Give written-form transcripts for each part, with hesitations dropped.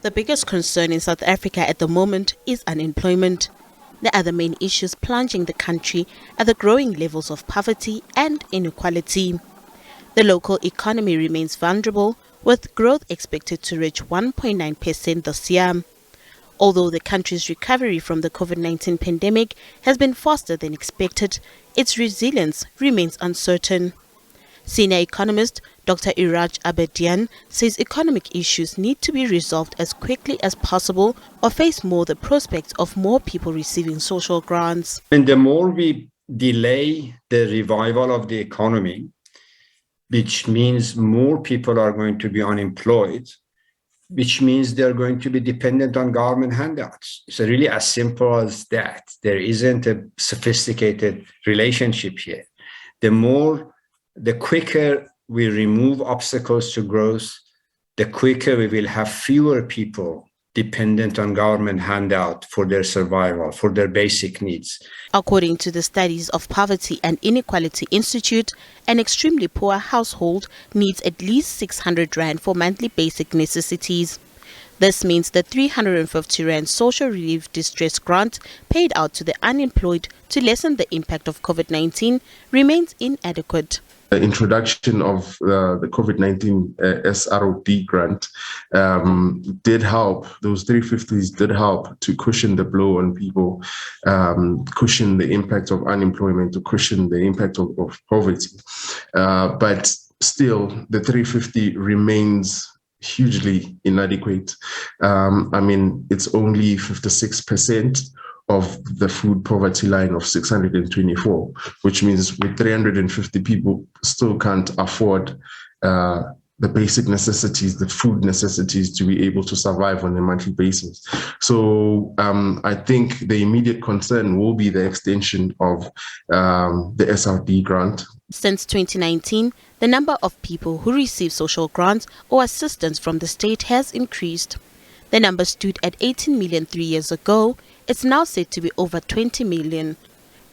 The biggest concern in South Africa at the moment is unemployment. The other main issues plunging the country are the growing levels of poverty and inequality. The local economy remains vulnerable, with growth expected to reach 1.9% this year. Although the country's recovery from the COVID-19 pandemic has been faster than expected, its resilience remains uncertain. Senior economist Dr. Iraj Abedian says economic issues need to be resolved as quickly as possible or face more the prospect of more people receiving social grants. And the more we delay the revival of the economy, which means more people are going to be unemployed, which means they're going to be dependent on government handouts. It's really as simple as that. There isn't a sophisticated relationship here. The quicker we remove obstacles to growth, the quicker we will have fewer people dependent on government handout for their survival, for their basic needs. According to the Studies of Poverty and Inequality Institute, an extremely poor household needs at least 600 rand for monthly basic necessities. This means the 350 rand social relief distress grant paid out to the unemployed to lessen the impact of COVID-19 remains inadequate. The introduction of the COVID-19 SROD grant did help. Those 350s did help to cushion the blow on people, cushion the impact of unemployment, to cushion the impact of poverty. But still, the 350 remains hugely inadequate. It's only 56% of the food poverty line of 624, which means with 350 people still can't afford the basic necessities, the food necessities to be able to survive on a monthly basis. So I think the immediate concern will be the extension of the SRD grant. Since 2019, the number of people who receive social grants or assistance from the state has increased. The number stood at 18 million 3 years ago. It's now said to be over 20 million.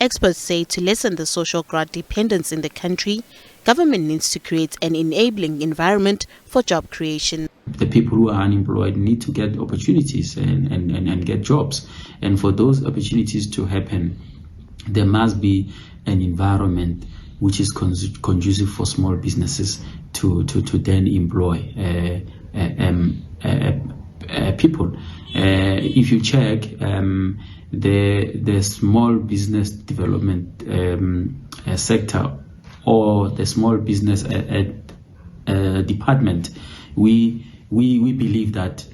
Experts say to lessen the social grant dependence in the country, government needs to create an enabling environment for job creation. The people who are unemployed need to get opportunities and get jobs. And for those opportunities to happen, there must be an environment which is conducive for small businesses to then employ people. If you check the small business development sector or the small business department, we believe that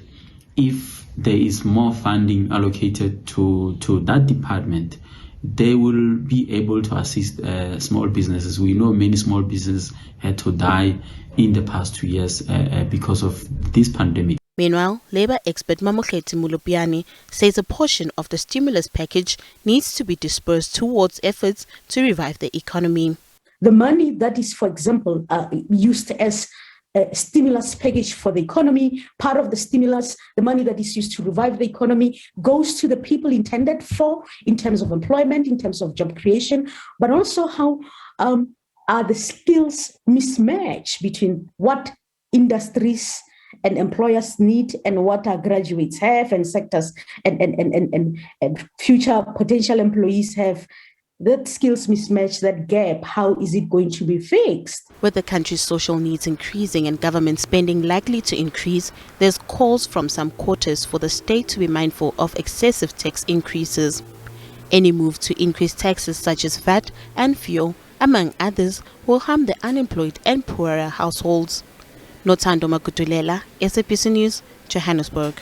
if there is more funding allocated to that department, they will be able to assist small businesses. We know many small businesses had to die in the past 2 years because of this pandemic. Meanwhile, Labour expert Mamokgethi Mulupiani says a portion of the stimulus package needs to be dispersed towards efforts to revive the economy. The money that is, for example, used as a stimulus package for the economy, part of the stimulus, the money that is used to revive the economy, goes to the people intended for in terms of employment, in terms of job creation, but also how are the skills mismatched between what industries and employers need and what our graduates have and sectors and future potential employees have. That skills mismatch, that gap, how is it going to be fixed? With the country's social needs increasing and government spending likely to increase, there's calls from some quarters for the state to be mindful of excessive tax increases. Any move to increase taxes such as VAT and fuel, among others, will harm the unemployed and poorer households. Nothando Makutulela, SABC News, Johannesburg.